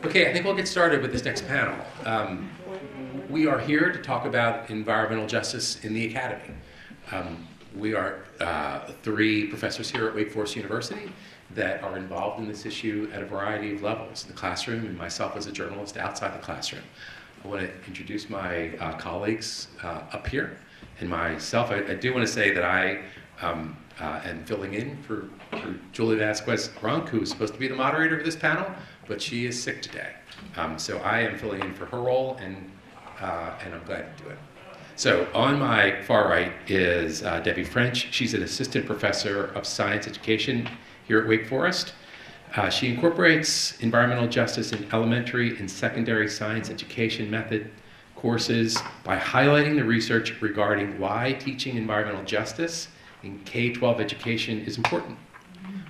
Okay, I think we'll get started with this next panel. We are here to talk about environmental justice in the academy. We are three professors here at Wake Forest University that are involved in this issue at a variety of levels, in the classroom and myself as a journalist outside the classroom. I want to introduce my colleagues up here and myself. I do want to say that I am filling in for Julie Velasquez Runk, who is supposed to be the moderator of this panel, but she is sick today. So I am filling in for her role, and I'm glad to do it. So on my far right is Debbie French. She's an assistant professor of science education here at Wake Forest. She incorporates environmental justice in elementary and secondary science education method courses by highlighting the research regarding why teaching environmental justice in K-12 education is important,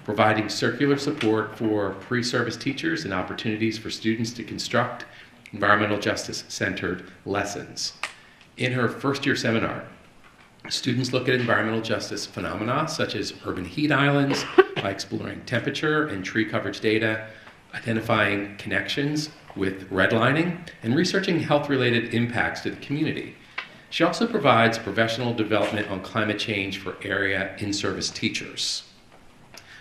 providing circular support for pre-service teachers and opportunities for students to construct environmental justice-centered lessons. In her first-year seminar, students look at environmental justice phenomena such as urban heat islands by exploring temperature and tree coverage data, identifying connections with redlining, and researching health-related impacts to the community. She also provides professional development on climate change for area in-service teachers.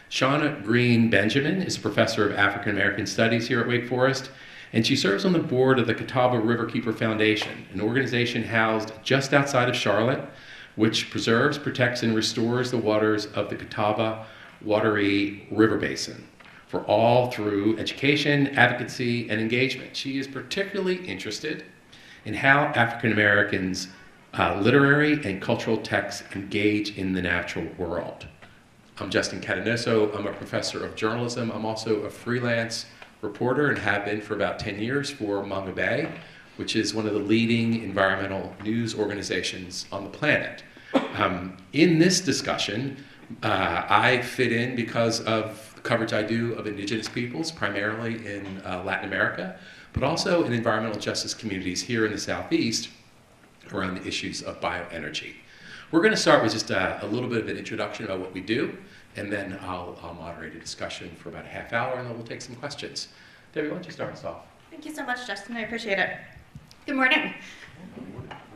Shanna Greene Benjamin is a professor of African American Studies here at Wake Forest, and she serves on the board of the Catawba Riverkeeper Foundation, an organization housed just outside of Charlotte, which preserves, protects, and restores the waters of the Catawba Wateree River Basin for all through education, advocacy, and engagement. She is particularly interested in how African Americans' literary and cultural texts engage in the natural world. I'm Justin Catanosa. I'm a professor of journalism. I'm also a freelance reporter and have been for about 10 years for Manga Bay, which is one of the leading environmental news organizations on the planet. In this discussion, I fit in because of the coverage I do of indigenous peoples, primarily in Latin America, but also in environmental justice communities here in the Southeast around the issues of bioenergy. We're going to start with just a little bit of an introduction about what we do, and then I'll moderate a discussion for about a half hour, and then we'll take some questions. Debbie, why don't you start us off? Thank you so much, Justin. I appreciate it. Good morning.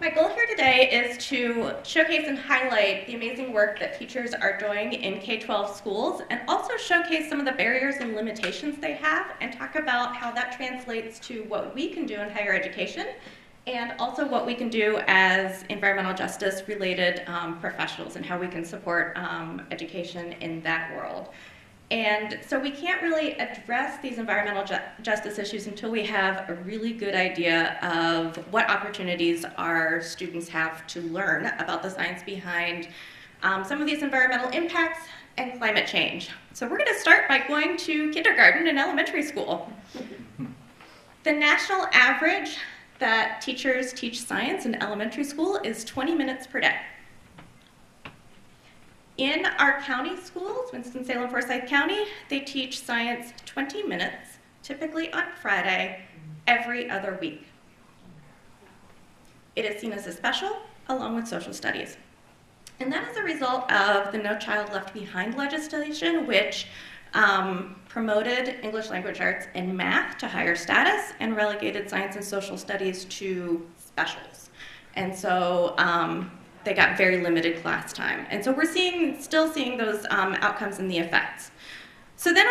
My goal here today is to showcase and highlight the amazing work that teachers are doing in K-12 schools, and also showcase some of the barriers and limitations they have, and talk about how that translates to what we can do in higher education, and also what we can do as environmental justice related professionals, and how we can support education in that world. And so we can't really address these environmental justice issues until we have a really good idea of what opportunities our students have to learn about the science behind some of these environmental impacts and climate change. So we're going to start by going to kindergarten and elementary school. The national average that teachers teach science in elementary school is 20 minutes per day. In our county schools, Winston-Salem, Forsyth County, they teach science 20 minutes, typically on Friday, every other week. It is seen as a special, along with social studies. And that is a result of the No Child Left Behind legislation, which promoted English language arts and math to higher status and relegated science and social studies to specials. And so they got very limited class time. And so we're still seeing those outcomes and the effects. So then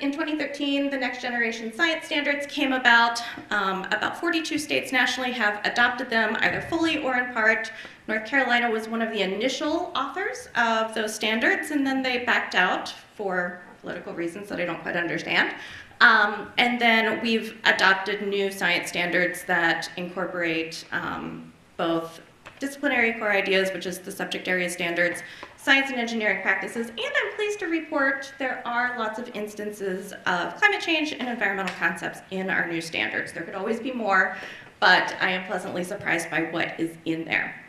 in 2013, the Next Generation Science Standards came about. About 42 states nationally have adopted them, either fully or in part. North Carolina was one of the initial authors of those standards, and then they backed out for political reasons that I don't quite understand. And then we've adopted new science standards that incorporate both disciplinary core ideas, which is the subject area standards, science and engineering practices, and I'm pleased to report there are lots of instances of climate change and environmental concepts in our new standards. There could always be more, but I am pleasantly surprised by what is in there.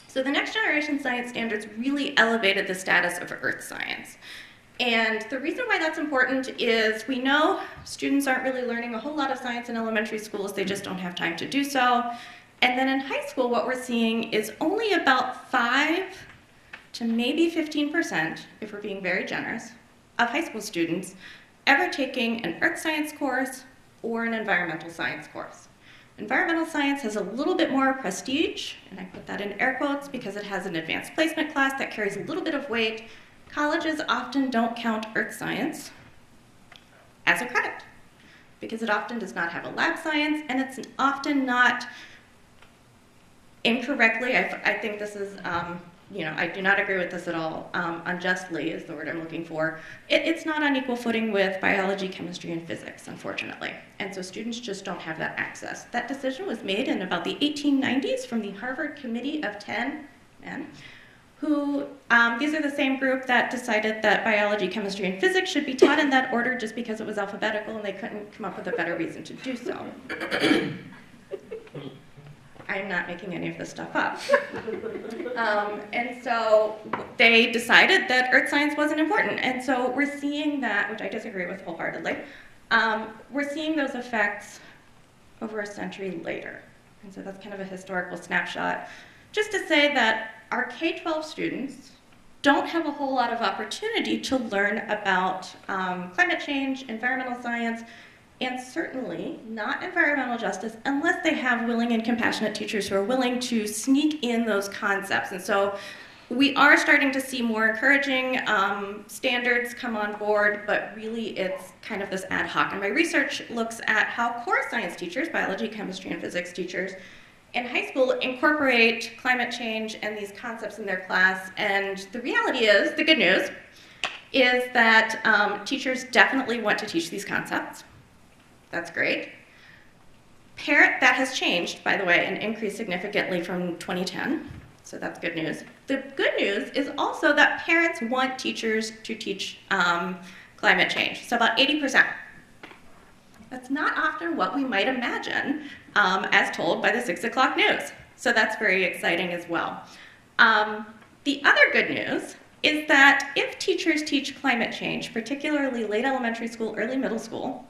So the Next Generation Science Standards really elevated the status of earth science. And the reason why that's important is we know students aren't really learning a whole lot of science in elementary schools, they just don't have time to do so. And then in high school, what we're seeing is only about 5 to maybe 15%, if we're being very generous, of high school students ever taking an earth science course or an environmental science course. Environmental science has a little bit more prestige, and I put that in air quotes because it has an advanced placement class that carries a little bit of weight. Colleges often don't count earth science as a credit because it often does not have a lab science, and it's often not incorrectly, I think this is, I do not agree with this at all. Unjustly is the word I'm looking for. It's not on equal footing with biology, chemistry, and physics, unfortunately. And so students just don't have that access. That decision was made in about the 1890s from the Harvard Committee of 10 men, who, these are the same group that decided that biology, chemistry, and physics should be taught in that order just because it was alphabetical and they couldn't come up with a better reason to do so. I'm not making any of this stuff up. And so they decided that earth science wasn't important. And so we're seeing that, which I disagree with wholeheartedly, we're seeing those effects over a century later. And so that's kind of a historical snapshot. Just to say that our K-12 students don't have a whole lot of opportunity to learn about climate change, environmental science, and certainly not environmental justice unless they have willing and compassionate teachers who are willing to sneak in those concepts. And so we are starting to see more encouraging standards come on board, but really it's kind of this ad hoc. And my research looks at how core science teachers, biology, chemistry, and physics teachers in high school incorporate climate change and these concepts in their class. And the reality is, the good news, is that teachers definitely want to teach these concepts. That's great. That has changed, by the way, and increased significantly from 2010, so that's good news. The good news is also that parents want teachers to teach climate change, so about 80%. That's not often what we might imagine as told by the 6 o'clock news, so that's very exciting as well. The other good news is that if teachers teach climate change, particularly late elementary school, early middle school,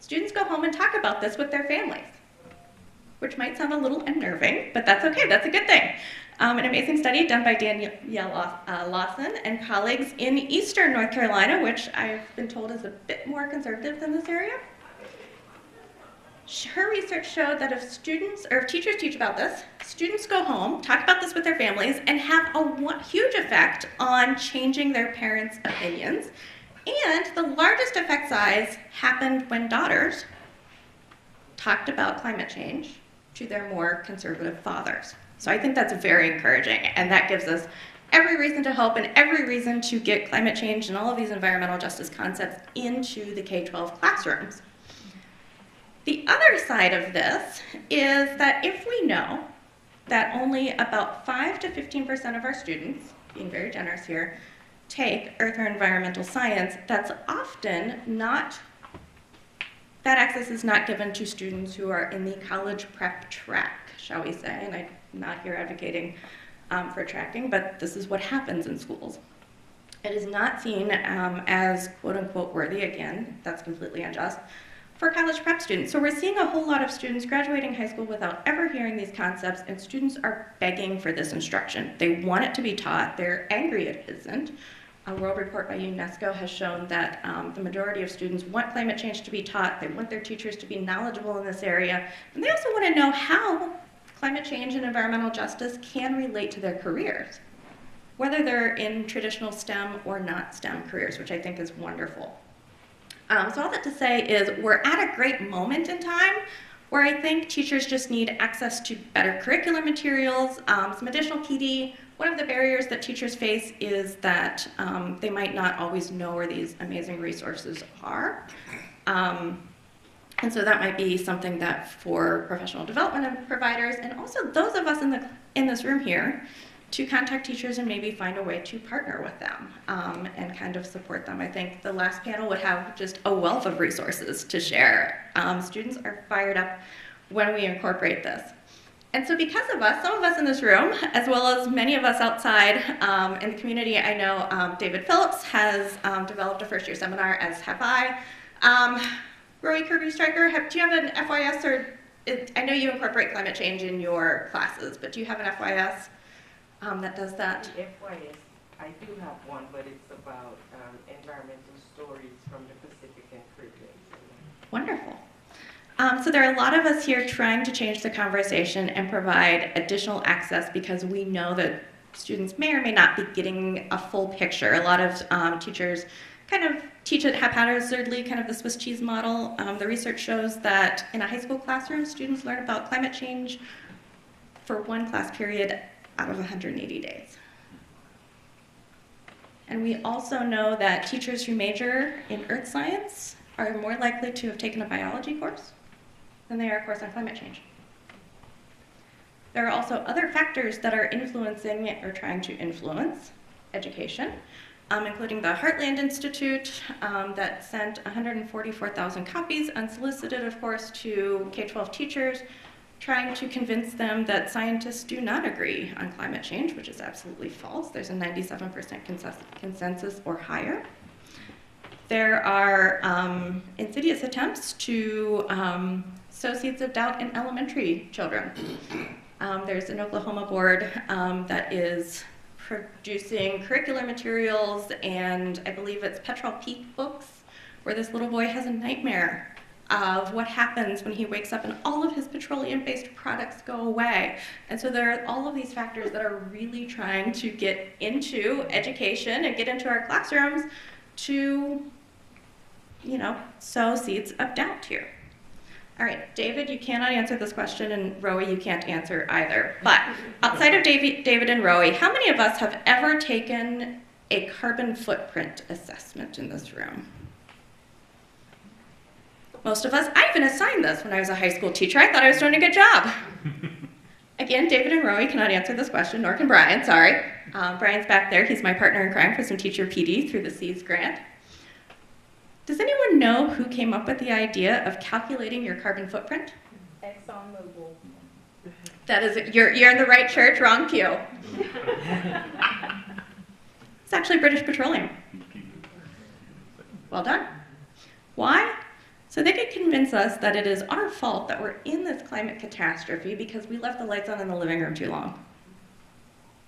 students go home and talk about this with their families, which might sound a little unnerving, but that's okay, that's a good thing. An amazing study done by Danielle Lawson and colleagues in Eastern North Carolina, which I've been told is a bit more conservative than this area. Her research showed that if teachers teach about this, students go home, talk about this with their families, and have a huge effect on changing their parents' opinions. And the largest effect size happened when daughters talked about climate change to their more conservative fathers. So I think that's very encouraging, and that gives us every reason to hope and every reason to get climate change and all of these environmental justice concepts into the K-12 classrooms. The other side of this is that if we know that only about 5 to 15% of our students, being very generous here, take earth or environmental science, that's often not, that access is not given to students who are in the college prep track, shall we say, and I'm not here advocating for tracking, but this is what happens in schools. It is not seen as quote-unquote worthy, again, that's completely unjust, for college prep students. So we're seeing a whole lot of students graduating high school without ever hearing these concepts, and students are begging for this instruction. They want it to be taught, they're angry it isn't. A world report by UNESCO has shown that the majority of students want climate change to be taught, they want their teachers to be knowledgeable in this area, and they also want to know how climate change and environmental justice can relate to their careers, whether they're in traditional STEM or not STEM careers, which I think is wonderful. So all that to say is we're at a great moment in time where I think teachers just need access to better curriculum materials, some additional PD. One of the barriers that teachers face is that they might not always know where these amazing resources are. And so that might be something that for professional development providers and also those of us in this room here to contact teachers and maybe find a way to partner with them and kind of support them. I think the last panel would have just a wealth of resources to share. Students are fired up when we incorporate this. And so because of us, some of us in this room, as well as many of us outside in the community, I know David Phillips has developed a first-year seminar, as have I. Rory Kirby-Stryker, do you have an FYS, or I know you incorporate climate change in your classes, but do you have an FYS that does that? The FYS, I do have one, but it's about environmental stories from the Pacific and Caribbean. Wonderful. So there are a lot of us here trying to change the conversation and provide additional access because we know that students may or may not be getting a full picture. A lot of teachers kind of teach it haphazardly, kind of the Swiss cheese model. The research shows that in a high school classroom, students learn about climate change for one class period out of 180 days. And we also know that teachers who major in earth science are more likely to have taken a biology course than they are a course on climate change. There are also other factors that are influencing or trying to influence education, including the Heartland Institute that sent 144,000 copies, unsolicited, of course, to K-12 teachers, trying to convince them that scientists do not agree on climate change, which is absolutely false. There's a 97% consensus or higher. There are insidious attempts to sow seeds of doubt in elementary children. There's an Oklahoma board that is producing curricular materials, and I believe it's Petrol Peak books, where this little boy has a nightmare of what happens when he wakes up and all of his petroleum-based products go away. And so there are all of these factors that are really trying to get into education and get into our classrooms to, sow seeds of doubt here. All right, David, you cannot answer this question, and Rowie, you can't answer either. But outside of David and Rowie, how many of us have ever taken a carbon footprint assessment in this room? Most of us. I even assigned this when I was a high school teacher. I thought I was doing a good job. Again, David and Rowie cannot answer this question, nor can Brian, sorry. Brian's back there. He's my partner in crime for some teacher PD through the SEES grant. Does anyone know who came up with the idea of calculating your carbon footprint? ExxonMobil. That is, you're in the right church, wrong pew. It's actually British Petroleum. Well done. Why? So they could convince us that it is our fault that we're in this climate catastrophe because we left the lights on in the living room too long,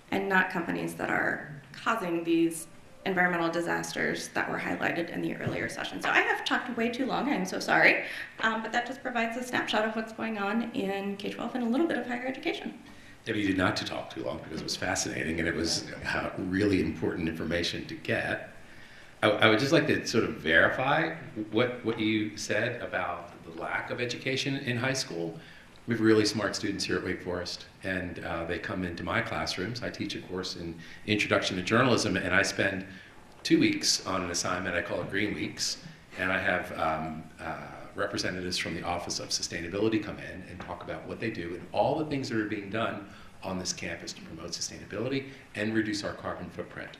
and not companies that are causing these environmental disasters that were highlighted in the earlier session. So I have talked way too long, I'm so sorry, but that just provides a snapshot of what's going on in K-12 and a little bit of higher education. Debbie, you did not to talk too long because it was fascinating and it was really important information to get. I would just like to sort of verify what you said about the lack of education in high school. We have really smart students here at Wake Forest, and they come into my classrooms. I teach a course in Introduction to Journalism, and I spend 2 weeks on an assignment. I call it Greene Weeks, and I have representatives from the Office of Sustainability come in and talk about what they do and all the things that are being done on this campus to promote sustainability and reduce our carbon footprint.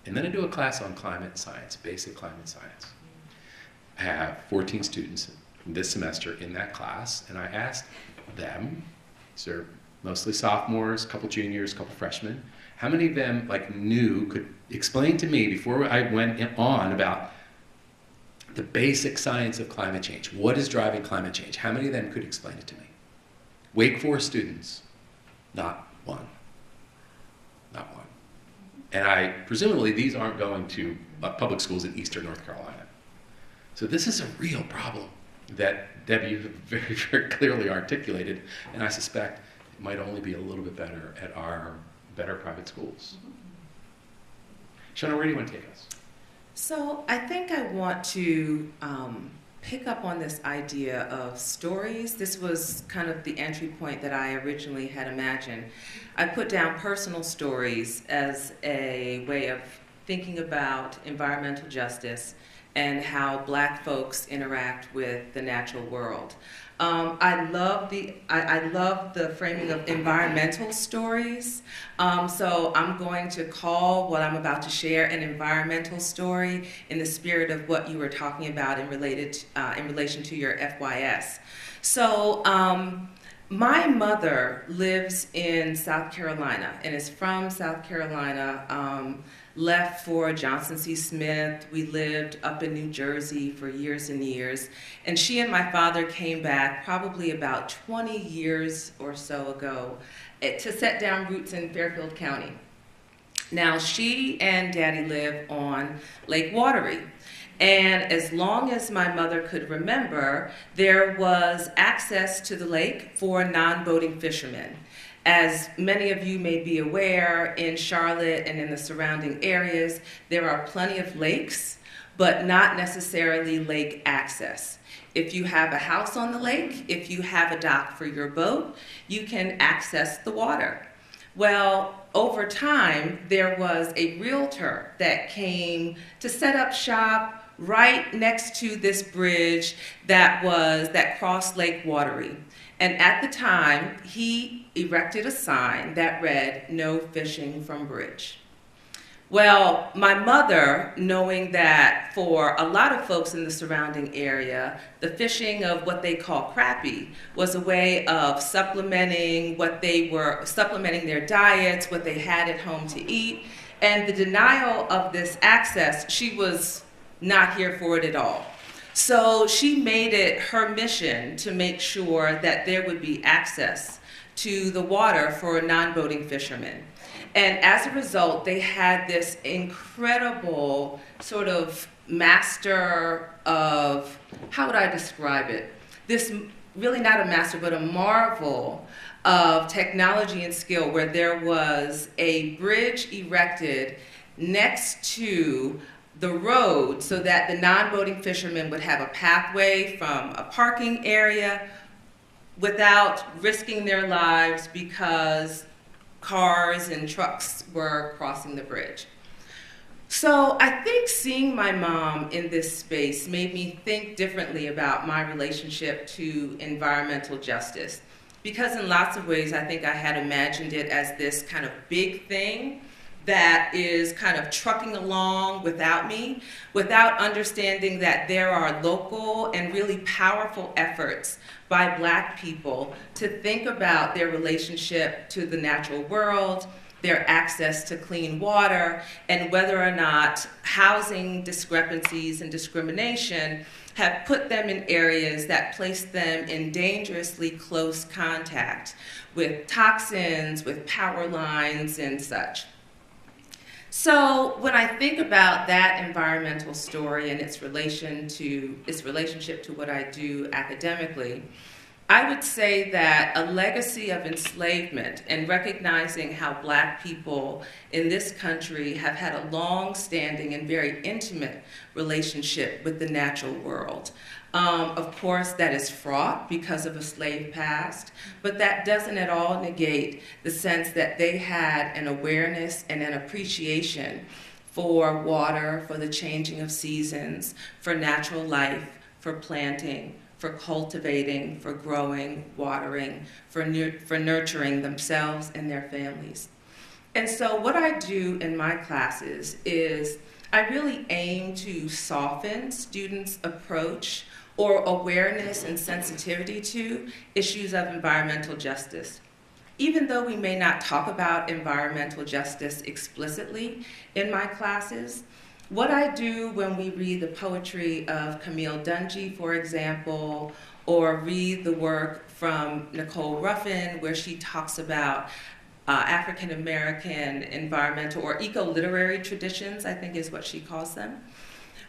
And then I do a class on climate science, basic climate science. I have 14 students this semester in that class, and I asked them, these are mostly sophomores, a couple juniors, a couple freshmen, how many of them could explain to me before I went on about the basic science of climate change. What is driving climate change? How many of them could explain it to me? Wake Forest students, not one. Not one. And presumably these aren't going to public schools in Eastern North Carolina. So this is a real problem that Debbie very, very clearly articulated, and I suspect it might only be a little bit better at our better private schools. Shanna, where do you want to take us? So I think I want to pick up on this idea of stories. This was kind of the entry point that I originally had imagined. I put down personal stories as a way of thinking about environmental justice and how Black folks interact with the natural world. I love the framing of environmental stories. So I'm going to call what I'm about to share an environmental story in the spirit of what you were talking about in relation to your FYS. So my mother lives in South Carolina and is from South Carolina. Left for Johnson C. Smith. We lived up in New Jersey for years and years. And she and my father came back probably about 20 years or so ago to set down roots in Fairfield County. Now, she and Daddy live on Lake Wateree. And as long as my mother could remember, there was access to the lake for non-boating fishermen. As many of you may be aware, in Charlotte and in the surrounding areas, there are plenty of lakes, but not necessarily lake access. If you have a house on the lake, if you have a dock for your boat, you can access the water. Well, over time, there was a realtor that came to set up shop right next to this bridge that crossed Lake Wateree. And at the time, he erected a sign that read, "No fishing from bridge." Well, my mother, knowing that for a lot of folks in the surrounding area, the fishing of what they call crappie was a way of supplementing their diets, what they had at home to eat, and the denial of this access, she was not here for it at all. So she made it her mission to make sure that there would be access to the water for non-boating fishermen. And as a result, they had this incredible sort of master of, how would I describe it? This, really not a master, but a marvel of technology and skill, where there was a bridge erected next to the road so that the non-boating fishermen would have a pathway from a parking area without risking their lives because cars and trucks were crossing the bridge. So I think seeing my mom in this space made me think differently about my relationship to environmental justice. Because in lots of ways, I think I had imagined it as this kind of big thing that is kind of trucking along without me, without understanding that there are local and really powerful efforts by Black people to think about their relationship to the natural world, their access to clean water, and whether or not housing discrepancies and discrimination have put them in areas that place them in dangerously close contact with toxins, with power lines, and such. So when I think about that environmental story and its relationship to what I do academically, I would say that a legacy of enslavement and recognizing how Black people in this country have had a long-standing and very intimate relationship with the natural world. Of course, that is fraught because of a slave past, but that doesn't at all negate the sense that they had an awareness and an appreciation for water, for the changing of seasons, for natural life, for planting, for cultivating, for growing, watering, for nurturing themselves and their families. And so what I do in my classes is I really aim to soften students' approach or awareness and sensitivity to issues of environmental justice. Even though we may not talk about environmental justice explicitly in my classes, what I do when we read the poetry of Camille Dungy, for example, or read the work from Nicole Ruffin, where she talks about African American environmental or eco-literary traditions, I think is what she calls them.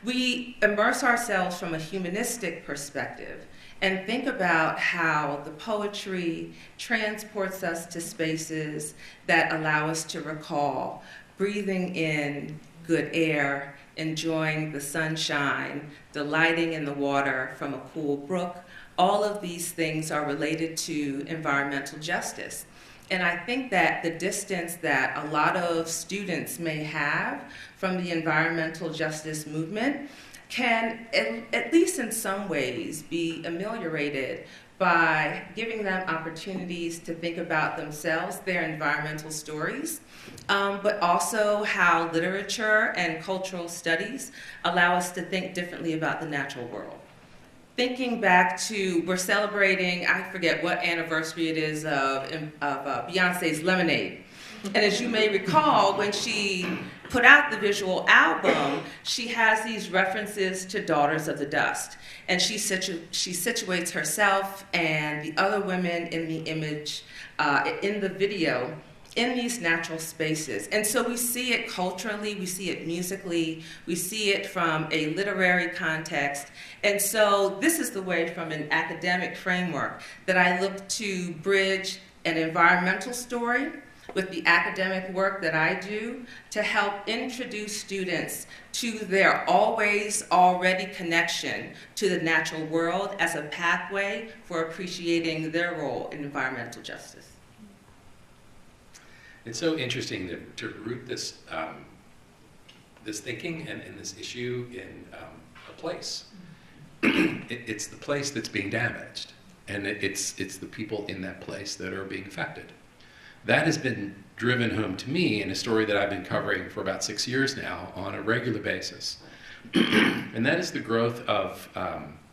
We immerse ourselves from a humanistic perspective and think about how the poetry transports us to spaces that allow us to recall breathing in good air, enjoying the sunshine, delighting in the water from a cool brook. All of these things are related to environmental justice. And I think that the distance that a lot of students may have from the environmental justice movement can, at least in some ways, be ameliorated by giving them opportunities to think about themselves, their environmental stories, but also how literature and cultural studies allow us to think differently about the natural world. Thinking back to, we're celebrating, I forget what anniversary it is of Beyonce's Lemonade. And as you may recall, when she put out the visual album, she has these references to Daughters of the Dust. And she situates herself and the other women in the image, in the video, in these natural spaces. And so we see it culturally, we see it musically, we see it from a literary context. And so this is the way, from an academic framework, that I look to bridge an environmental story with the academic work that I do to help introduce students to their already connection to the natural world as a pathway for appreciating their role in environmental justice. It's so interesting to root this this thinking and this issue in a place. It's the place that's being damaged, and it's the people in that place that are being affected. That has been driven home to me in a story that I've been covering for about 6 years now on a regular basis. And that is the growth of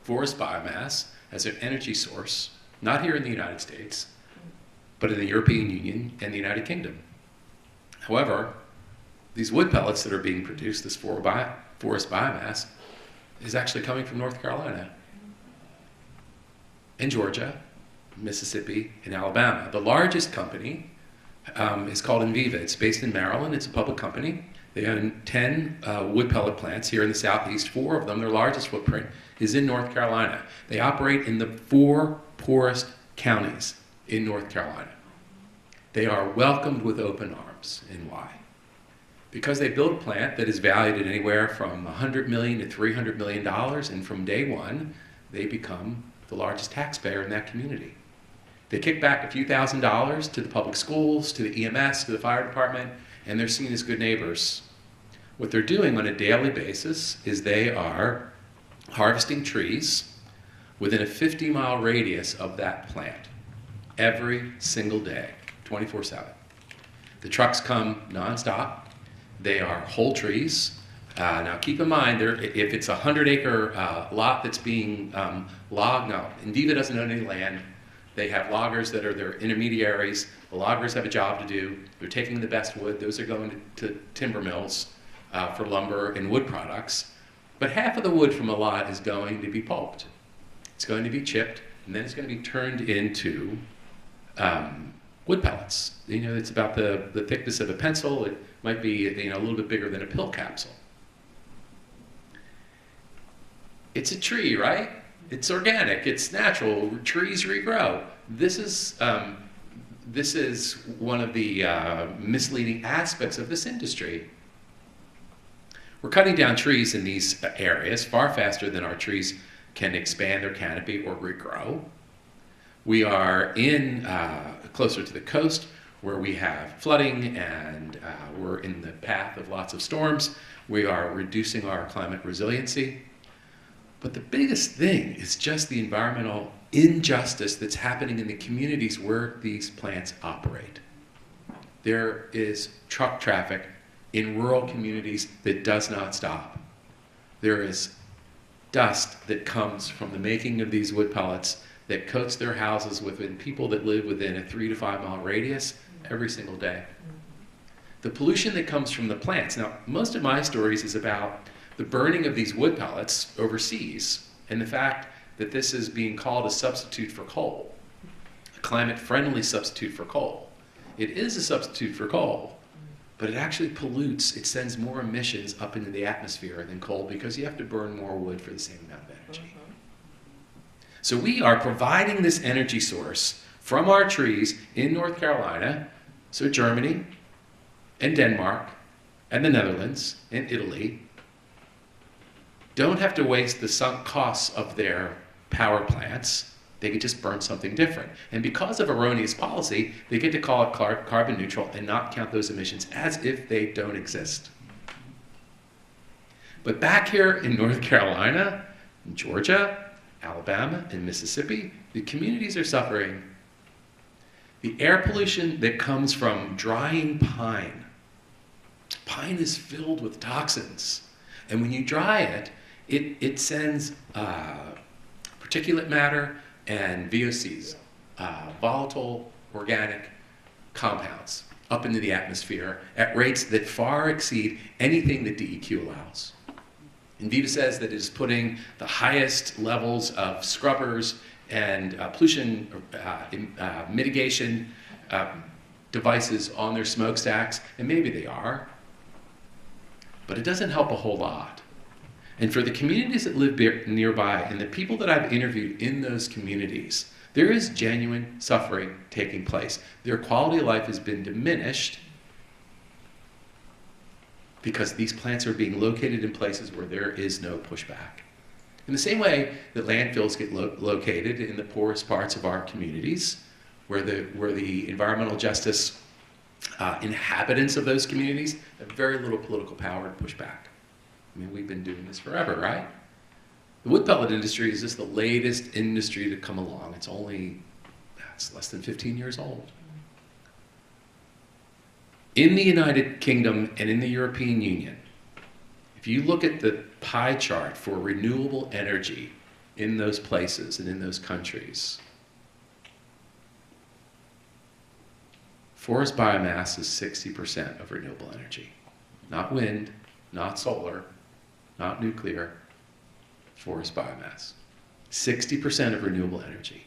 forest biomass as an energy source, not here in the United States, but in the European Union and the United Kingdom. However, these wood pellets that are being produced, this forest biomass, is actually coming from North Carolina and Georgia, Mississippi, and Alabama. The largest company is called Enviva. It's based in Maryland. It's a public company. They own 10 wood pellet plants here in the Southeast. 4 of them, their largest footprint, is in North Carolina. They operate in the 4 poorest counties in North Carolina. They are welcomed with open arms. And why? Because they built a plant that is valued at anywhere from $100 million to $300 million, and from day one, they become the largest taxpayer in that community. They kick back a few $1,000s to the public schools, to the EMS, to the fire department, and they're seen as good neighbors. What they're doing on a daily basis is they are harvesting trees within a 50-mile radius of that plant every single day, 24/7. The trucks come nonstop. They are whole trees. Now keep in mind, if it's a 100-acre lot that's being logged, no, Enviva doesn't own any land. They have loggers that are their intermediaries. The loggers have a job to do. They're taking the best wood. Those are going to timber mills for lumber and wood products. But half of the wood from a lot is going to be pulped. It's going to be chipped, and then it's going to be turned into wood pellets. You know, it's about the thickness of a pencil. It might be a little bit bigger than a pill capsule. It's a tree, right? It's organic. It's natural. Trees regrow. This is one of the misleading aspects of this industry. We're cutting down trees in these areas far faster than our trees can expand their canopy or regrow. We are in closer to the coast where we have flooding, and we're in the path of lots of storms. We are reducing our climate resiliency. But the biggest thing is just the environmental injustice that's happening in the communities where these plants operate. There is truck traffic in rural communities that does not stop. There is dust that comes from the making of these wood pellets that coats their houses within people that live within a 3 to 5 mile radius every single day. The pollution that comes from the plants. Now, most of my stories is about the burning of these wood pellets overseas, and the fact that this is being called a substitute for coal, a climate-friendly substitute for coal. It is a substitute for coal, but it actually pollutes. It sends more emissions up into the atmosphere than coal because you have to burn more wood for the same amount of energy. So we are providing this energy source from our trees in North Carolina, so Germany and Denmark and the Netherlands and Italy don't have to waste the sunk costs of their power plants. They could just burn something different. And because of erroneous policy, they get to call it carbon neutral and not count those emissions as if they don't exist. But back here in North Carolina, Georgia, Alabama, and Mississippi, the communities are suffering. The air pollution that comes from drying pine. Pine is filled with toxins. And when you dry it, it sends particulate matter and VOCs, volatile organic compounds, up into the atmosphere at rates that far exceed anything that DEQ allows. Enviva says that it is putting the highest levels of scrubbers and pollution mitigation devices on their smokestacks, and maybe they are, but it doesn't help a whole lot. And for the communities that live nearby and the people that I've interviewed in those communities, there is genuine suffering taking place. Their quality of life has been diminished because these plants are being located in places where there is no pushback. In the same way that landfills get located in the poorest parts of our communities, where the environmental justice inhabitants of those communities have very little political power to push back. I mean, we've been doing this forever, right? The wood pellet industry is just the latest industry to come along. It's less than 15 years old. In the United Kingdom and in the European Union, if you look at the pie chart for renewable energy in those places and in those countries, forest biomass is 60% of renewable energy. Not wind, not solar, not nuclear, forest biomass. 60% of renewable energy.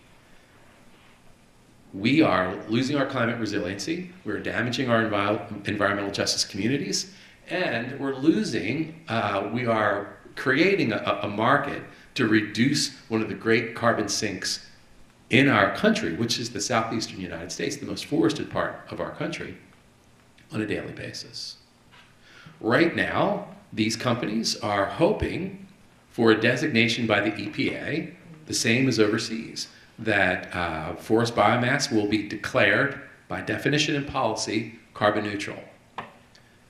We are losing our climate resiliency, we're damaging our environmental justice communities, and we are creating a market to reduce one of the great carbon sinks in our country, which is the southeastern United States, the most forested part of our country, on a daily basis. Right now, these companies are hoping for a designation by the EPA, the same as overseas, that forest biomass will be declared, by definition and policy, carbon neutral.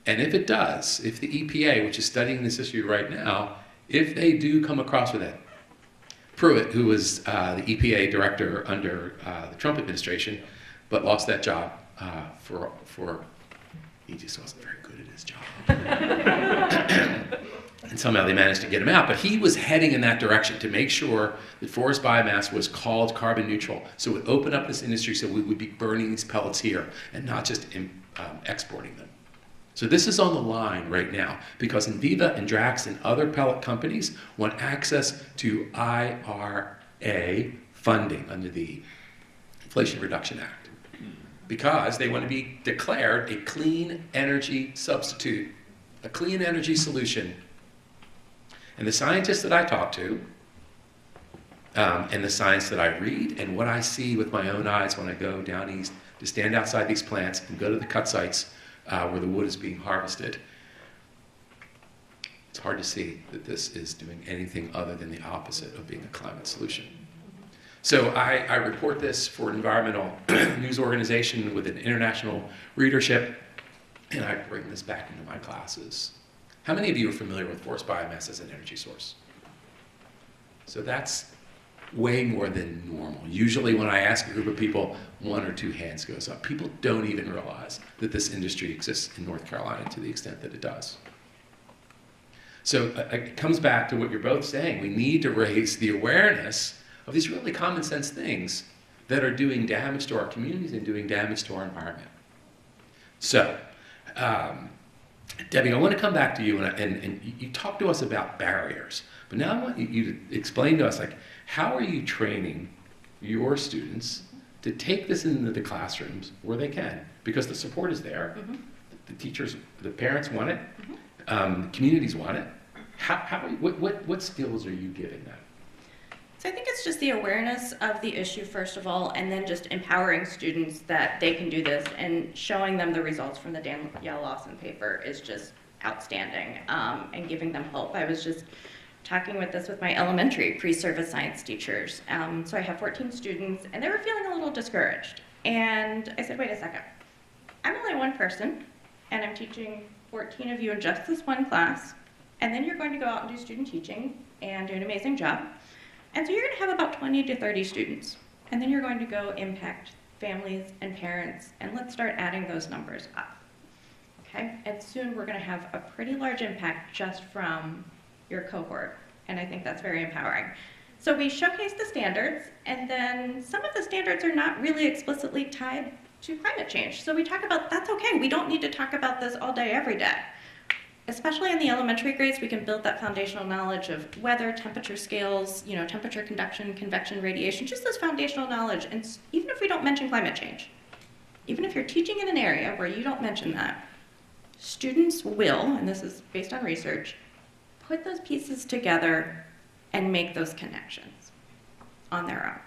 And if it does, if the EPA, which is studying this issue right now, if they do come across with it, Pruitt, who was the EPA director under the Trump administration, but lost that job he just wasn't very good at his job. And somehow they managed to get him out. But he was heading in that direction to make sure that forest biomass was called carbon neutral. So it would open up this industry so we would be burning these pellets here and not just exporting them. So this is on the line right now because Enviva and Drax and other pellet companies want access to IRA funding under the Inflation Reduction Act because they want to be declared a clean energy substitute, a clean energy solution. And the scientists that I talk to, and the science that I read, and what I see with my own eyes when I go down east to stand outside these plants and go to the cut sites where the wood is being harvested, it's hard to see that this is doing anything other than the opposite of being a climate solution. So I report this for an environmental news organization with an international readership, and I bring this back into my classes. How many of you are familiar with forest biomass as an energy source? So that's way more than normal. Usually when I ask a group of people, 1 or 2 hands goes up. People don't even realize that this industry exists in North Carolina to the extent that it does. So it comes back to what you're both saying. We need to raise the awareness of these really common sense things that are doing damage to our communities and doing damage to our environment. So, Debbie, I want to come back to you, and you talked to us about barriers, but now I want you to explain to us, like, how are you training your students to take this into the classrooms where they can? Because the support is there, the teachers, the parents want it, communities want it. What skills are you giving them? So I think it's just the awareness of the issue, first of all, and then just empowering students that they can do this and showing them the results from the Danielle Lawson paper is just outstanding, and giving them hope. I was just talking with my elementary pre-service science teachers. So I have 14 students, and they were feeling a little discouraged. And I said, wait a second. I'm only one person, and I'm teaching 14 of you in just this one class, and then you're going to go out and do student teaching and do an amazing job. And so you're going to have about 20 to 30 students, and then you're going to go impact families and parents, and let's start adding those numbers up. Okay? And soon we're going to have a pretty large impact just from your cohort, and I think that's very empowering. So we showcase the standards, and then some of the standards are not really explicitly tied to climate change. So we talk about, that's okay, we don't need to talk about this all day, every day. Especially in the elementary grades, we can build that foundational knowledge of weather, temperature scales, temperature, conduction, convection, radiation, just this foundational knowledge. And even if we don't mention climate change, even if you're teaching in an area where you don't mention that, students will, and this is based on research, put those pieces together and make those connections on their own.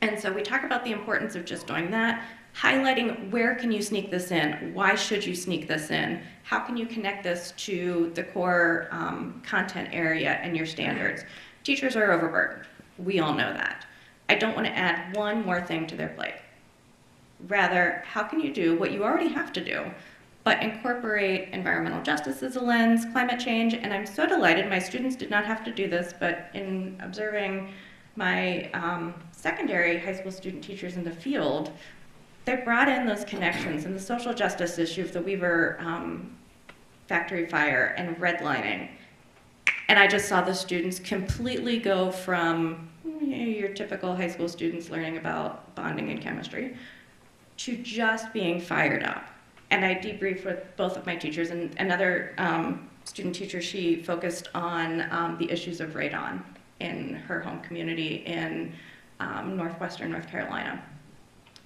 And so we talk about the importance of just doing that, highlighting where can you sneak this in, why should you sneak this in, how can you connect this to the core content area and your standards. Teachers are overburdened. We all know that. I don't want to add one more thing to their plate. Rather, how can you do what you already have to do, but incorporate environmental justice as a lens, climate change, and I'm so delighted my students did not have to do this, but in observing my secondary high school student teachers in the field, they brought in those connections and the social justice issue of the Weaver factory fire and redlining. And I just saw the students completely go from your typical high school students learning about bonding and chemistry to just being fired up. And I debriefed with both of my teachers, and another student teacher, she focused on the issues of radon in her home community in northwestern North Carolina.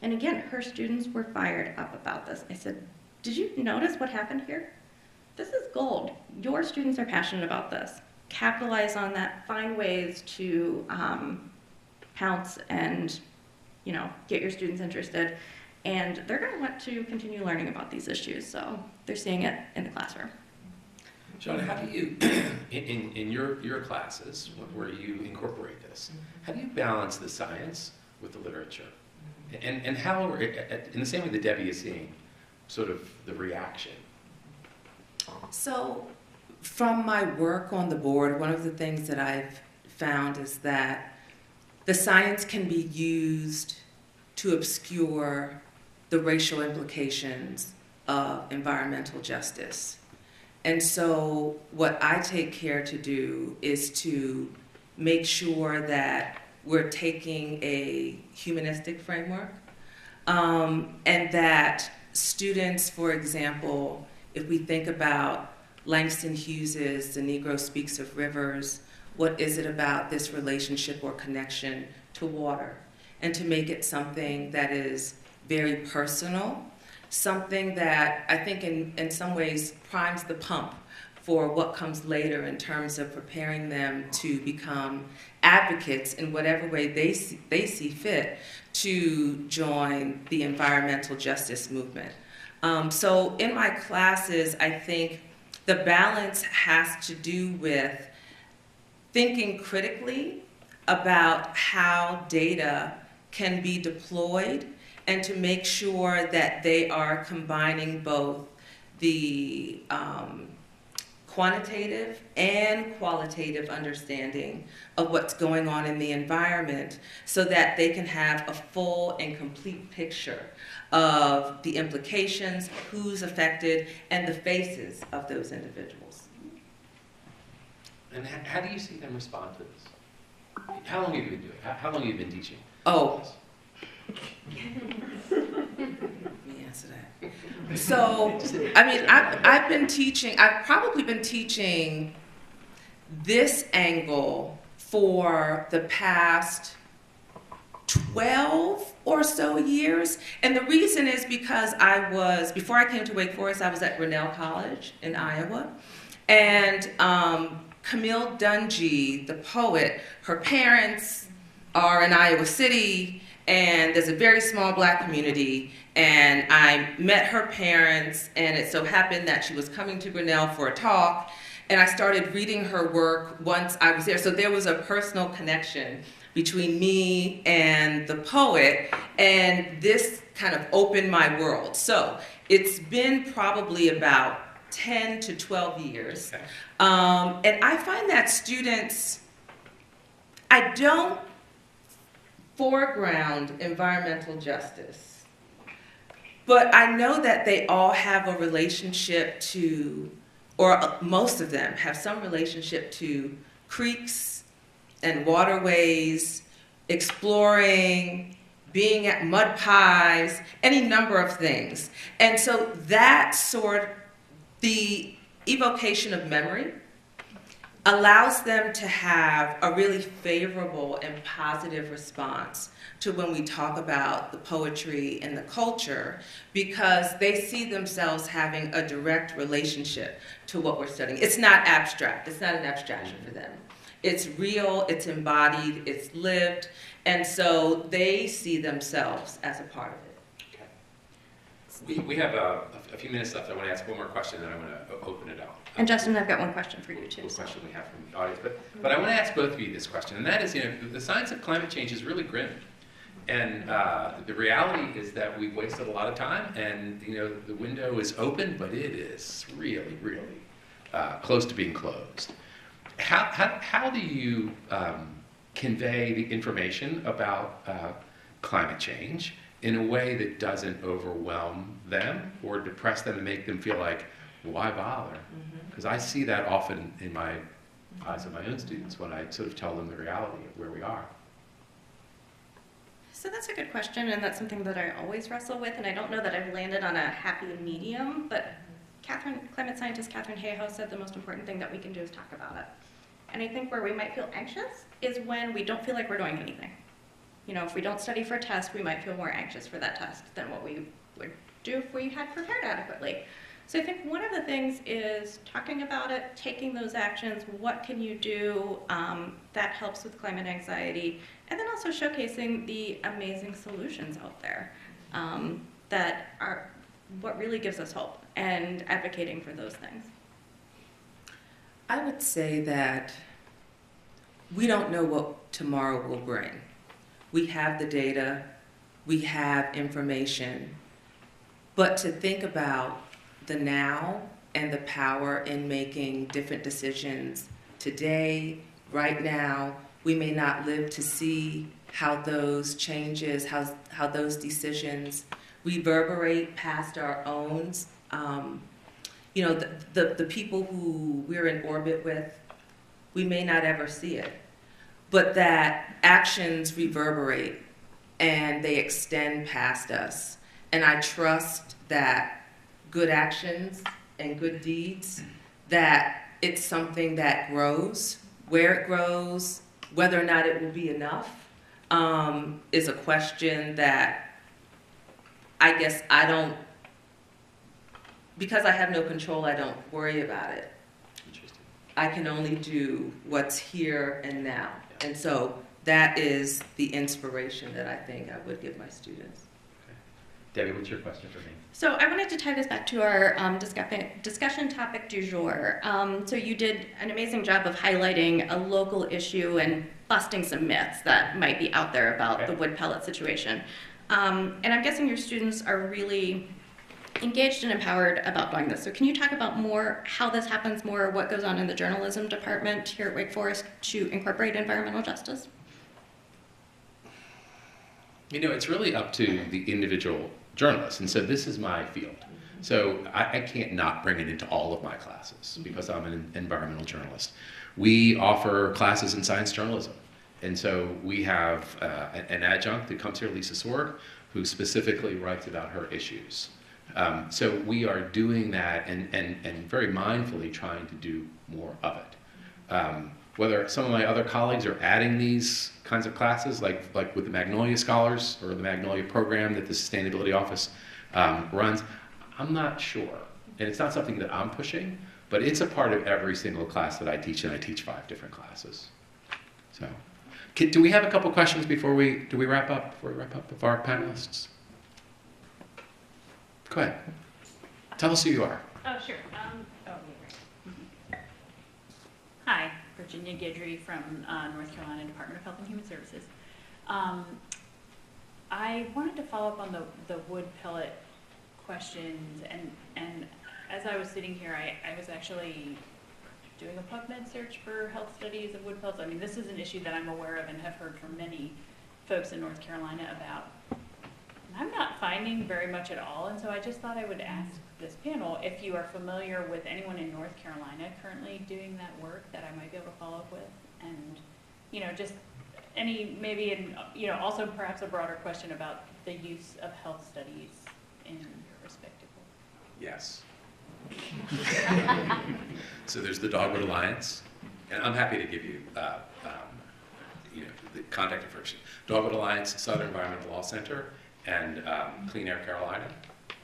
And again, her students were fired up about this. I said, did you notice what happened here? This is gold. Your students are passionate about this. Capitalize on that, find ways to pounce and, you know, get your students interested. And they're going to want to continue learning about these issues, so they're seeing it in the classroom. Shanna, how do you, in your classes, where you incorporate this, how do you balance the science with the literature? And how, in the same way that Debbie is seeing sort of the reaction? So, from my work on the board, one of the things that I've found is that the science can be used to obscure the racial implications of environmental justice. And so what I take care to do is to make sure that we're taking a humanistic framework, and that students, for example, if we think about Langston Hughes's The Negro Speaks of Rivers, what is it about this relationship or connection to water? And to make it something that is very personal, something that I think in some ways primes the pump for what comes later in terms of preparing them to become advocates in whatever way they see fit to join the environmental justice movement. So in my classes, I think the balance has to do with thinking critically about how data can be deployed and to make sure that they are combining both the quantitative and qualitative understanding of what's going on in the environment so that they can have a full and complete picture of the implications, who's affected, and the faces of those individuals. And how do you see them respond to this? How long have you been doing it? How long have you been teaching? Oh. Let me answer that. So, I mean, I've probably been teaching this angle for the past 12 or so years. And the reason is because before I came to Wake Forest, I was at Grinnell College in Iowa. And Camille Dungy, the poet, her parents are in Iowa City, and there's a very small black community, and I met her parents, and it so happened that she was coming to Grinnell for a talk, and I started reading her work once I was there. So there was a personal connection between me and the poet, and this kind of opened my world. So it's been probably about 10 to 12 years. Okay. And I find that students, I don't foreground environmental justice, but I know that they all have a relationship to, or most of them have some relationship to creeks and waterways, exploring, being at mud pies, any number of things. And so that the evocation of memory allows them to have a really favorable and positive response to when we talk about the poetry and the culture, because they see themselves having a direct relationship to what we're studying. It's not abstract. It's not an abstraction for them. It's real, it's embodied, it's lived, and so they see themselves as a part of it. Okay. We have a few minutes left. I want to ask one more question, then I want to open it up. And Justin, I've got one question for you too. One question we have from the audience, but I want to ask both of you this question, and that is, the science of climate change is really grim. And the reality is that we've wasted a lot of time, and the window is open, but it is really, really close to being closed. How do you convey the information about climate change in a way that doesn't overwhelm them or depress them and make them feel like, why bother? Because I see that often in my eyes of my own students when I sort of tell them the reality of where we are. So that's a good question, and that's something that I always wrestle with, and I don't know that I've landed on a happy medium, but climate scientist Catherine Hayhoe said the most important thing that we can do is talk about it. And I think where we might feel anxious is when we don't feel like we're doing anything. If we don't study for a test, we might feel more anxious for that test than what we would do if we had prepared adequately. So I think one of the things is talking about it, taking those actions, what can you do that helps with climate anxiety, and then also showcasing the amazing solutions out there that are what really gives us hope, and advocating for those things. I would say that we don't know what tomorrow will bring. We have the data, we have information, but to think about the now and the power in making different decisions today, right now, we may not live to see how those changes, how those decisions reverberate past our own. The people who we're in orbit with, we may not ever see it, but that actions reverberate and they extend past us. And I trust that good actions and good deeds, that it's something that grows. Where it grows, whether or not it will be enough, is a question that I guess I don't, because I have no control, I don't worry about it. Interesting. I can only do what's here and now. And so that is the inspiration that I think I would give my students. Okay. Debbie, what's your question for me? So I wanted to tie this back to our discussion topic du jour. So you did an amazing job of highlighting a local issue and busting some myths that might be out there about the wood pellet situation. And I'm guessing your students are really engaged and empowered about doing this. So can you talk about more how this happens, more what goes on in the journalism department here at Wake Forest to incorporate environmental justice? It's really up to the individual journalist, and so this is my field. So I can't not bring it into all of my classes because I'm an environmental journalist. We offer classes in science journalism, and so we have an adjunct that comes here, Lisa Sorg, who specifically writes about her issues. So we are doing that and very mindfully trying to do more of it. Whether some of my other colleagues are adding these kinds of classes, like with the Magnolia Scholars or the Magnolia program that the Sustainability Office runs, I'm not sure. And it's not something that I'm pushing, but it's a part of every single class that I teach, and I teach 5 different classes. So, do we have a couple questions before we wrap up? Before we wrap up with our panelists? Go ahead. Tell us who you are. Oh, sure. Hi, Virginia Guidry from North Carolina Department of Health and Human Services. I wanted to follow up on the wood pellet questions, and as I was sitting here, I was actually doing a PubMed search for health studies of wood pellets. I mean, this is an issue that I'm aware of and have heard from many folks in North Carolina about. I'm not finding very much at all, and so I just thought I would ask this panel if you are familiar with anyone in North Carolina currently doing that work that I might be able to follow up with, and just any maybe, and also perhaps a broader question about the use of health studies in your respective work. Yes. So there's the Dogwood Alliance, And I'm happy to give you, the contact information. Dogwood Alliance, Southern Environmental Law Center, and Clean Air Carolina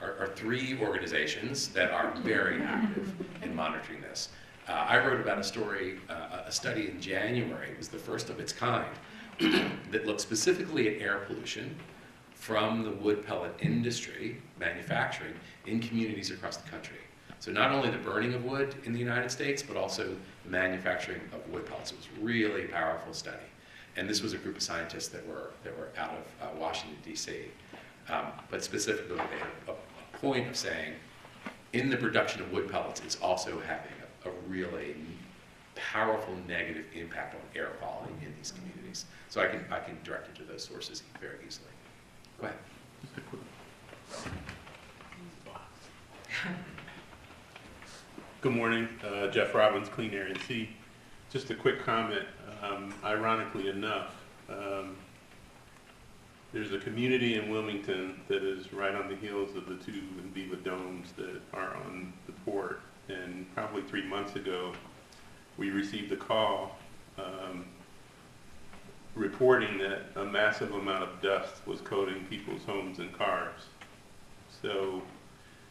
are three organizations that are very active in monitoring this. I wrote about a study in January. It was the first of its kind that looked specifically at air pollution from the wood pellet industry, manufacturing, in communities across the country. So not only the burning of wood in the United States, but also the manufacturing of wood pellets. It was a really powerful study. And this was a group of scientists that were out of Washington, D.C. But specifically, they had a point of saying, in the production of wood pellets, it's also having a really powerful negative impact on air quality in these communities. So I can direct you to those sources very easily. Go ahead. Good morning, Jeff Robbins, Clean Air and Sea. Just a quick comment. Ironically enough, there's a community in Wilmington that is right on the heels of the two in Viva domes that are on the port. And probably 3 months ago, we received a call reporting that a massive amount of dust was coating people's homes and cars. So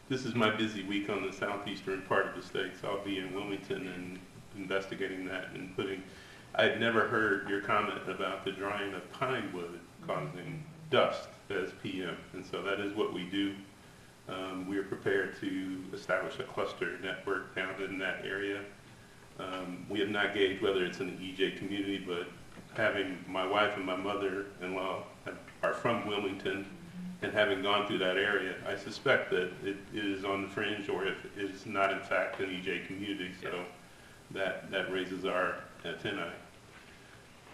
this is my busy week on the southeastern part of the state, so I'll be in Wilmington and investigating that and I had never heard your comment about the drying of pine wood causing dust as PM, and so that is what we do. We are prepared to establish a cluster network down in that area. We have not gauged whether it's in the EJ community, but having my wife and my mother-in-law are from Wilmington, and having gone through that area, I suspect that it is on the fringe, or if it is not in fact an EJ community, so that raises our antennae.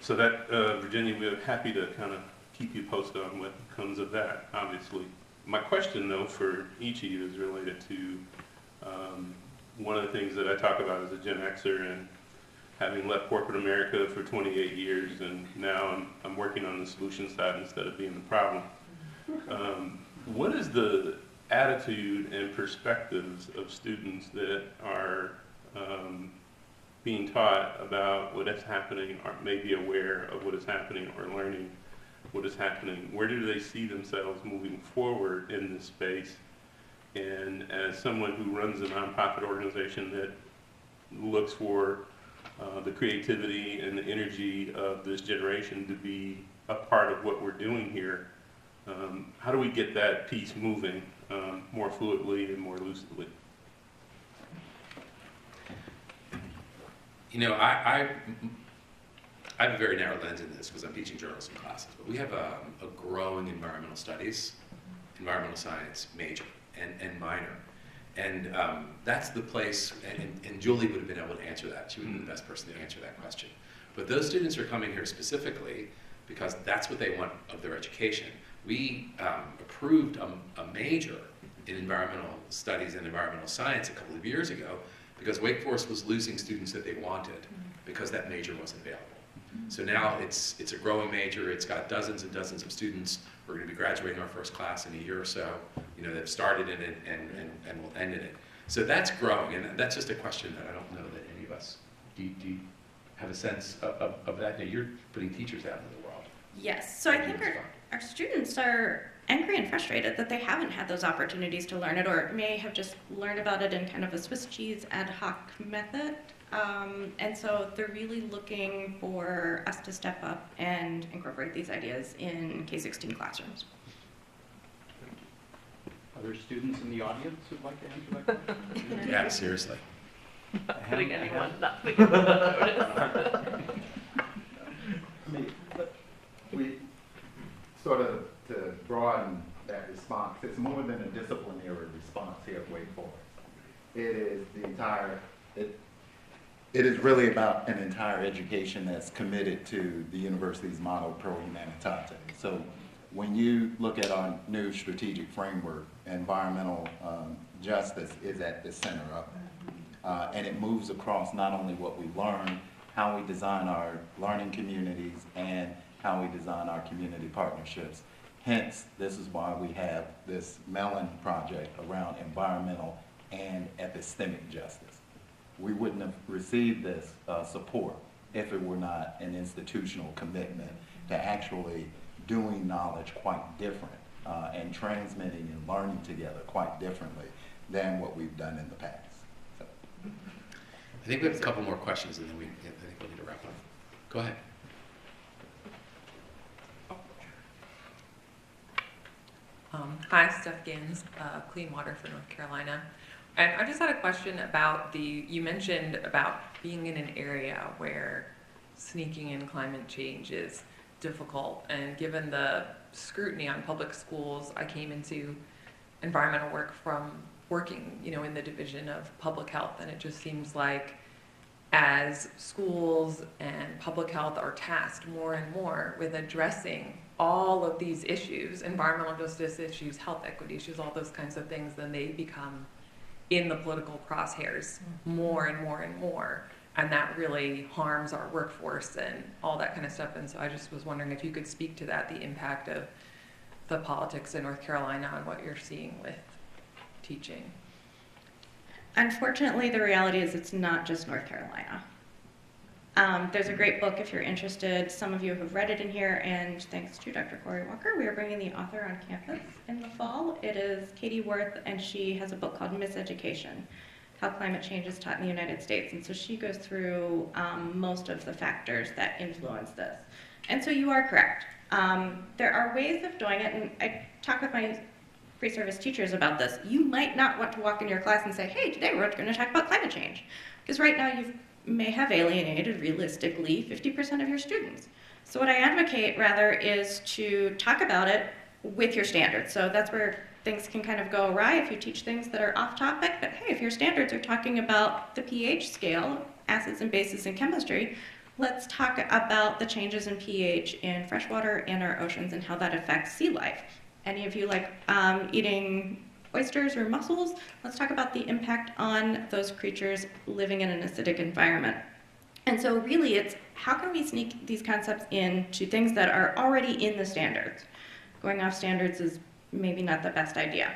So that, Virginia, we're happy to kind of keep you posted on what comes of that, obviously. My question, though, for each of you is related to one of the things that I talk about as a Gen Xer, and having left corporate America for 28 years, and now I'm working on the solution side instead of being the problem. What is the attitude and perspectives of students that are being taught about what is happening, or may be aware of what is happening, or learning what is happening? Where do they see themselves moving forward in this space? And as someone who runs a nonprofit organization that looks for the creativity and the energy of this generation to be a part of what we're doing here, how do we get that piece moving more fluidly and more lucidly? You know, I have a very narrow lens in this because I'm teaching journalism classes, but we have a growing environmental studies, environmental science major and minor. And that's the place, and Julie would have been able to answer that. She would have been the best person to answer that question. But those students are coming here specifically because that's what they want of their education. We approved a major in environmental studies and environmental science a couple of years ago because Wake Forest was losing students that they wanted because that major wasn't available. So now it's a growing major. It's got dozens and dozens of students. We're going to be graduating our first class in a year or so, that started in it and will end in it. So that's growing, and that's just a question that I don't know that any of us, do you have a sense of that? Now, you're putting teachers out into the world. Yes, so I think our students are angry and frustrated that they haven't had those opportunities to learn it, or may have just learned about it in kind of a Swiss cheese ad hoc method. And so they're really looking for us to step up and incorporate these ideas in K-16 classrooms. Are there students in the audience who'd like to answer that question? Yeah, seriously. Putting anyone not I mean, we sort of, to broaden that response, it's more than a disciplinary response here at Wake Forest. It is the entire, it is really about an entire education that's committed to the university's motto, Pro Humanitate. So when you look at our new strategic framework, environmental justice is at the center of it. And it moves across not only what we learn, how we design our learning communities, and how we design our community partnerships. Hence, this is why we have this Mellon project around environmental and epistemic justice. we wouldn't have received this support if it were not an institutional commitment to actually doing knowledge quite different and transmitting and learning together quite differently than what we've done in the past. So. I think we have a couple more questions, and then I think we'll need to wrap up. Go ahead. Hi, Steph Gins, Clean Water for North Carolina. And I just had a question about you mentioned about being in an area where sneaking in climate change is difficult. And given the scrutiny on public schools, I came into environmental work from working, in the division of public health. And it just seems like as schools and public health are tasked more and more with addressing all of these issues, environmental justice issues, health equity issues, all those kinds of things, then they become in the political crosshairs more and more and more. And that really harms our workforce and all that kind of stuff. And so I just was wondering if you could speak to that, the impact of the politics in North Carolina on what you're seeing with teaching. Unfortunately, the reality is it's not just North Carolina. There's a great book if you're interested. Some of you have read it in here, and thanks to Dr. Corey Walker, we are bringing the author on campus in the fall. It is Katie Worth, and she has a book called Miseducation, How Climate Change is Taught in the United States. And so she goes through most of the factors that influence this. And so you are correct. There are ways of doing it, and I talk with my pre-service teachers about this. You might not want to walk in your class and say, hey, today we're going to talk about climate change. Because right now you may have alienated, realistically, 50% of your students. So what I advocate, rather, is to talk about it with your standards. So that's where things can kind of go awry if you teach things that are off topic. But hey, if your standards are talking about the pH scale, acids and bases in chemistry, let's talk about the changes in pH in freshwater and our oceans and how that affects sea life. Any of you like eating oysters or mussels? Let's talk about the impact on those creatures living in an acidic environment. And so really it's how can we sneak these concepts into things that are already in the standards? Going off standards is maybe not the best idea.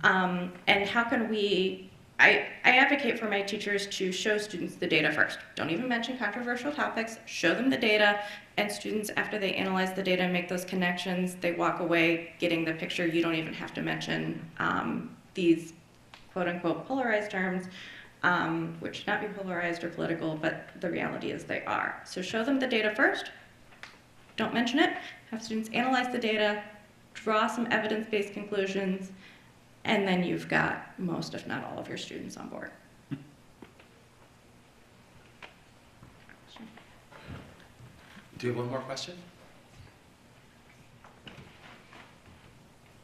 And how can we, I advocate for my teachers to show students the data first. Don't even mention controversial topics, show them the data, and students, after they analyze the data and make those connections, they walk away getting the picture. You don't even have to mention these quote-unquote polarized terms, which should not be polarized or political, but the reality is they are. So show them the data first, don't mention it, have students analyze the data, draw some evidence-based conclusions, and then you've got most, if not all, of your students on board. Do you have one more question?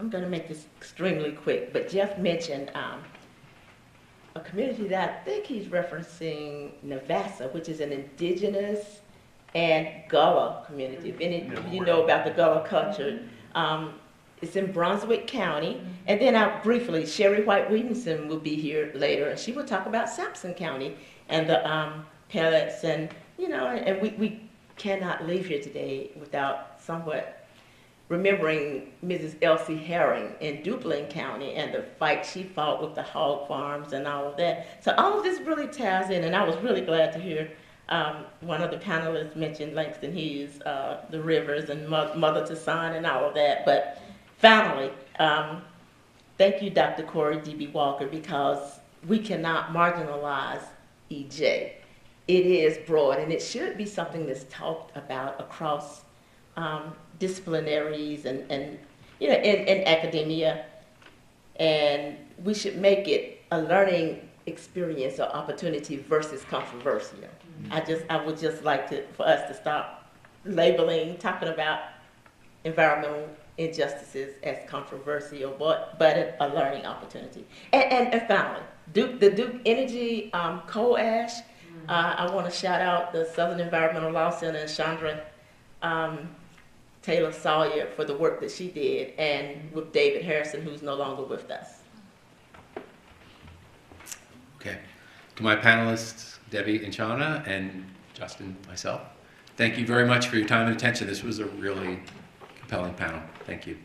I'm going to make this extremely quick, but Jeff mentioned a community that I think he's referencing, Navassa, which is an indigenous and Gullah community. If any of you know about the Gullah culture, it's in Brunswick County. And then briefly, Sherry White Williamson will be here later, and she will talk about Sampson County and the pellets. And, and we cannot leave here today without somewhat remembering Mrs. Elsie Herring in Duplin County and the fight she fought with the hog farms and all of that. So all of this really ties in, and I was really glad to hear one of the panelists mention Langston Hughes, the rivers and mother to son and all of that. But finally, thank you, Dr. Corey D.B. Walker, because we cannot marginalize EJ. It is broad, and it should be something that's talked about across disciplinaries and in academia, and we should make it a learning experience or opportunity versus controversial. I would just like for us to stop talking about environmental injustices as controversial, but a learning opportunity. And finally, the Duke Energy coal ash. I want to shout out the Southern Environmental Law Center and Chandra Taylor Sawyer for the work that she did, and with David Harrison, who's no longer with us. Okay. To my panelists, Debbie and Shanna, and Justin, myself, thank you very much for your time and attention. This was a really compelling panel. Thank you.